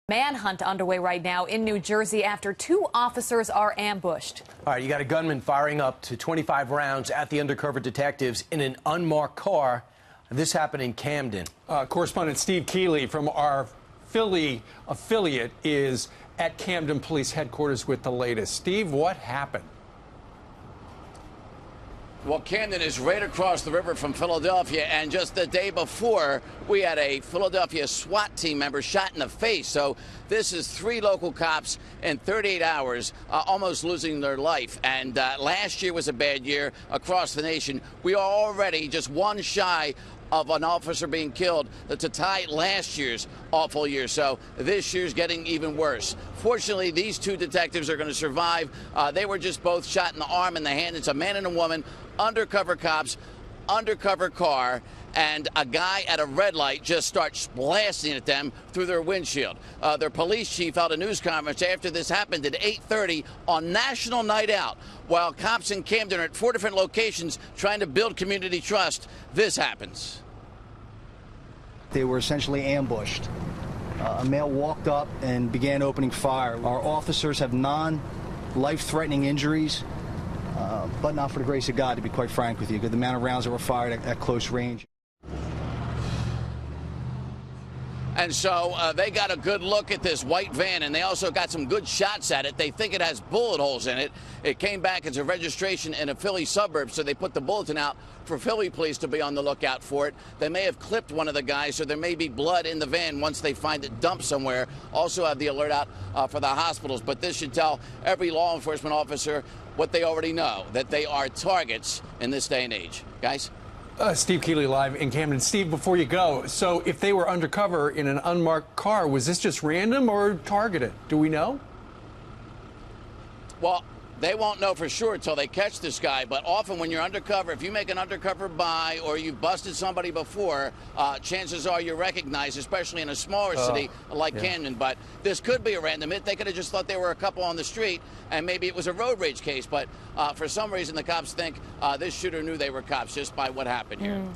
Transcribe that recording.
Manhunt underway right now in New Jersey after two officers are ambushed. All right, you got a gunman firing up to 25 rounds at the undercover detectives in an unmarked car. This happened in Camden. Correspondent Steve Keeley from our Philly affiliate is at Camden Police Headquarters with the latest. Steve, what happened? Well, Camden is right across the river from Philadelphia, and just the day before, we had a Philadelphia SWAT team member shot in the face. So this is 3 local cops in 38 hours, almost losing their life. And last year was a bad year across the nation. We are already just one shy of an officer being killed to tie last year's awful year. So this year's getting even worse. Fortunately, these 2 detectives are going to survive. They were just both shot in the arm and the hand. It's a man and a woman, undercover cops, undercover car, and a guy at a red light just starts blasting at them through their windshield. Their police chief held a news conference after this happened at 8:30 on National Night Out. While cops in Camden are at 4 different locations trying to build community trust, this happens. They were essentially ambushed. A male walked up and began opening fire. Our officers have non-life-threatening injuries, but not for the grace of God, to be quite frank with you, because the amount of rounds that were fired at close range. And so they got a good look at this white van, and they also got some good shots at it. They think it has bullet holes in it. It came back as a registration in a Philly suburb, so they put the bulletin out for Philly police to be on the lookout for it. They may have clipped one of the guys, so there may be blood in the van once they find it dumped somewhere. Also have the alert out for the hospitals. But this should tell every law enforcement officer what they already know, that they are targets in this day and age. Guys? Steve Keeley live in Camden. Steve, before you go, so if they were undercover in an unmarked car, was this just random or targeted? Do we know? Well, they won't know for sure until they catch this guy. But often when you're undercover, if you make an undercover buy or you've busted somebody before, chances are you're recognized, especially in a smaller city like Camden. But this could be a random hit. They could have just thought they were a couple on the street, and maybe it was a road rage case. But for some reason, the cops think this shooter knew they were cops just by what happened here.